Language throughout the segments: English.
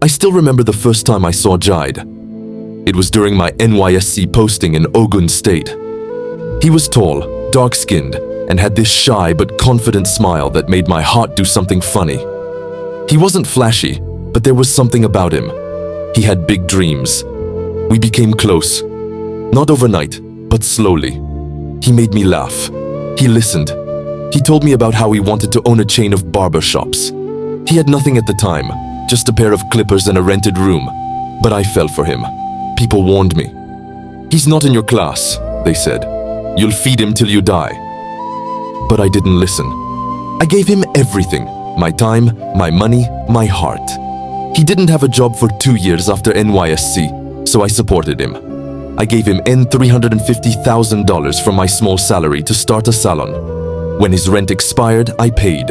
I still remember the first time I saw Jide. It was during my NYSC posting in Ogun State. He was tall, dark-skinned, and had this shy but confident smile that made my heart do something funny. He wasn't flashy, but there was something about him. He had big dreams. We became close. Not overnight, but slowly. He made me laugh. He listened. He told me about how he wanted to own a chain of barber shops. He had nothing at the time, just a pair of clippers and a rented room. But I fell for him. People warned me. "He's not in your class," they said. "You'll feed him till you die." But I didn't listen. I gave him everything. My time, my money, my heart. He didn't have a job for 2 years after NYSC, so I supported him. I gave him $350,000 from my small salary to start a salon. When his rent expired, I paid.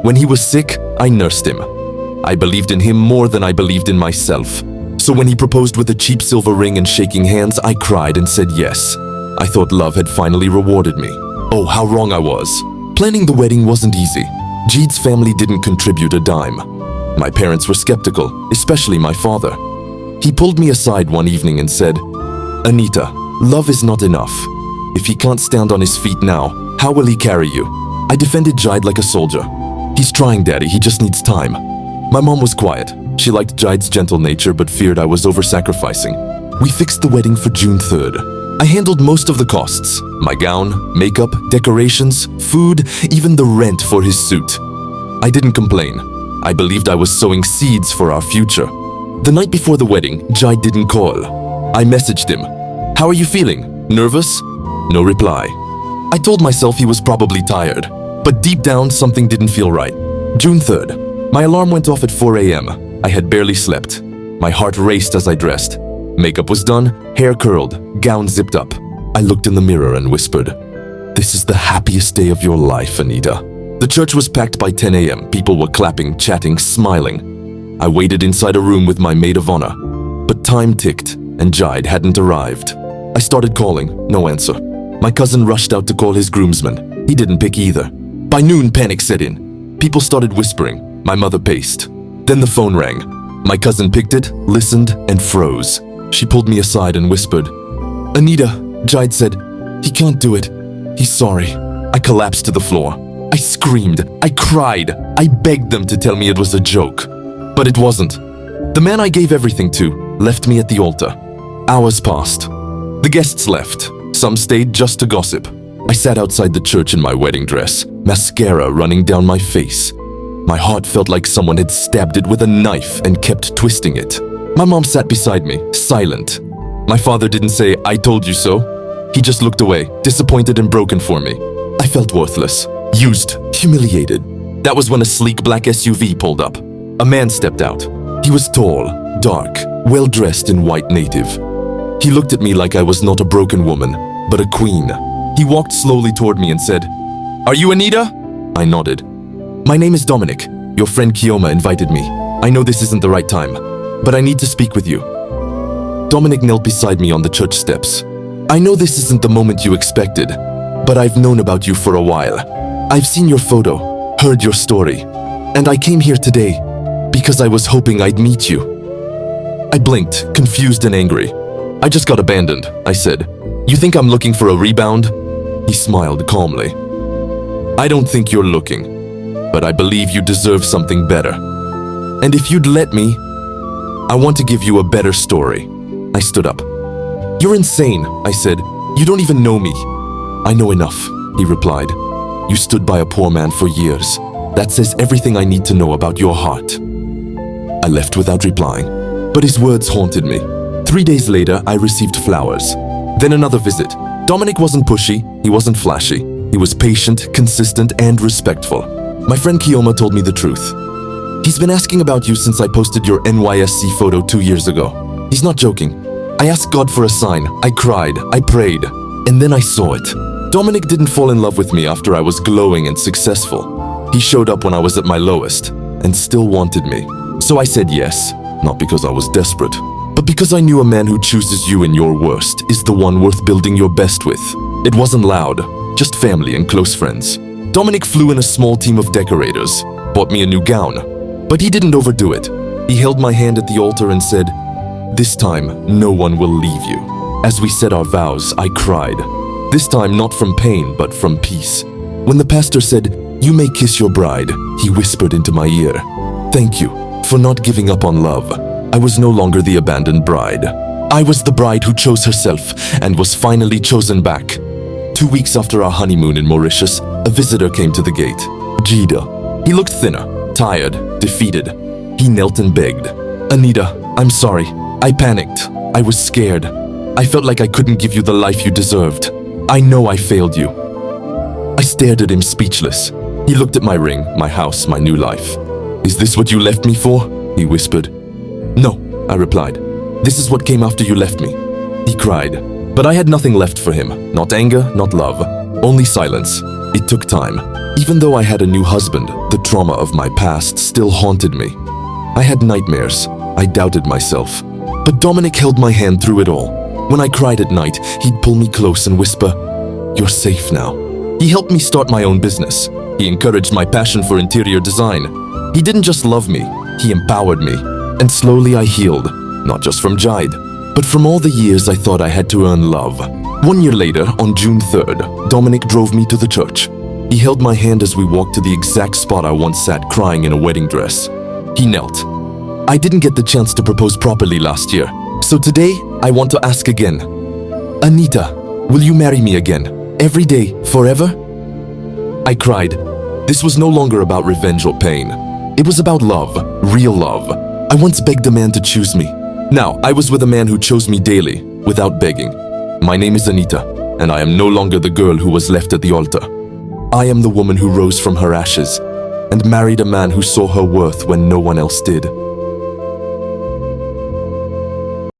When he was sick, I nursed him. I believed in him more than I believed in myself. So when he proposed with a cheap silver ring and shaking hands, I cried and said yes. I thought love had finally rewarded me. Oh, how wrong I was. Planning the wedding wasn't easy. Jade's family didn't contribute a dime. My parents were skeptical, especially my father. He pulled me aside one evening and said, "Anita, love is not enough. If he can't stand on his feet now, how will he carry you?" I defended Jide like a soldier. "He's trying, Daddy, he just needs time." My mom was quiet. She liked Jide's gentle nature but feared I was over-sacrificing. We fixed the wedding for June 3rd. I handled most of the costs. My gown, makeup, decorations, food, even the rent for his suit. I didn't complain. I believed I was sowing seeds for our future. The night before the wedding, Jide didn't call. I messaged him. "How are you feeling? Nervous?" No reply. I told myself he was probably tired, but deep down something didn't feel right. June 3rd. My alarm went off at 4 a.m. I had barely slept. My heart raced as I dressed. Makeup was done, hair curled, gown zipped up. I looked in the mirror and whispered, "This is the happiest day of your life, Anita." The church was packed by 10 a.m. People were clapping, chatting, smiling. I waited inside a room with my maid of honor. But time ticked, and Jide hadn't arrived. I started calling, no answer. My cousin rushed out to call his groomsman. He didn't pick either. By noon, panic set in. People started whispering. My mother paced. Then the phone rang. My cousin picked it, listened, and froze. She pulled me aside and whispered, "Anita," Jide said, "he can't do it. He's sorry." I collapsed to the floor. I screamed. I cried. I begged them to tell me it was a joke. But it wasn't. The man I gave everything to left me at the altar. Hours passed. The guests left. Some stayed just to gossip. I sat outside the church in my wedding dress, mascara running down my face. My heart felt like someone had stabbed it with a knife and kept twisting it. My mom sat beside me, silent. My father didn't say, "I told you so." He just looked away, disappointed and broken for me. I felt worthless, used, humiliated. That was when a sleek black SUV pulled up. A man stepped out. He was tall, dark, well-dressed in white native. He looked at me like I was not a broken woman, but a queen. He walked slowly toward me and said, "Are you Anita?" I nodded. "My name is Dominic. Your friend Kioma invited me. I know this isn't the right time, but I need to speak with you." Dominic knelt beside me on the church steps. "I know this isn't the moment you expected, but I've known about you for a while. I've seen your photo, heard your story, and I came here today because I was hoping I'd meet you." I blinked, confused and angry. "I just got abandoned," I said. "You think I'm looking for a rebound?" He smiled calmly. "I don't think you're looking, but I believe you deserve something better. And if you'd let me, I want to give you a better story." I stood up. "You're insane," I said. "You don't even know me." "I know enough," he replied. "You stood by a poor man for years. That says everything I need to know about your heart." I left without replying, but his words haunted me. 3 days later, I received flowers. Then another visit. Dominic wasn't pushy, he wasn't flashy. He was patient, consistent, and respectful. My friend Kioma told me the truth. "He's been asking about you since I posted your NYSC photo 2 years ago. He's not joking. I asked God for a sign. I cried. I prayed. And then I saw it." Dominic didn't fall in love with me after I was glowing and successful. He showed up when I was at my lowest and still wanted me. So I said yes, not because I was desperate, but because I knew a man who chooses you in your worst is the one worth building your best with. It wasn't loud, just family and close friends. Dominic flew in a small team of decorators, bought me a new gown, but he didn't overdo it. He held my hand at the altar and said, "This time, no one will leave you." As we said our vows, I cried. This time not from pain, but from peace. When the pastor said, "You may kiss your bride," he whispered into my ear, "Thank you for not giving up on love." I was no longer the abandoned bride. I was the bride who chose herself and was finally chosen back. 2 weeks after our honeymoon in Mauritius, a visitor came to the gate. Jida. He looked thinner, tired, defeated. He knelt and begged. "Anita, I'm sorry. I panicked. I was scared. I felt like I couldn't give you the life you deserved. I know I failed you." I stared at him speechless. He looked at my ring, my house, my new life. "Is this what you left me for?" he whispered. "No," I replied. "This is what came after you left me." He cried. But I had nothing left for him. Not anger, not love. Only silence. It took time. Even though I had a new husband, the trauma of my past still haunted me. I had nightmares. I doubted myself. But Dominic held my hand through it all. When I cried at night, he'd pull me close and whisper, "You're safe now." He helped me start my own business. He encouraged my passion for interior design. He didn't just love me, he empowered me. And slowly I healed, not just from Jide, but from all the years I thought I had to earn love. 1 year later, on June 3rd, Dominic drove me to the church. He held my hand as we walked to the exact spot I once sat crying in a wedding dress. He knelt. I didn't get the chance to propose properly last year, so today I want to ask again. Anita, will you marry me again? Every day, forever? I cried. This was no longer about revenge or pain. It was about love, real love. I once begged a man to choose me. Now, I was with a man who chose me daily, without begging. My name is Anita, and I am no longer the girl who was left at the altar. I am the woman who rose from her ashes and married a man who saw her worth when no one else did.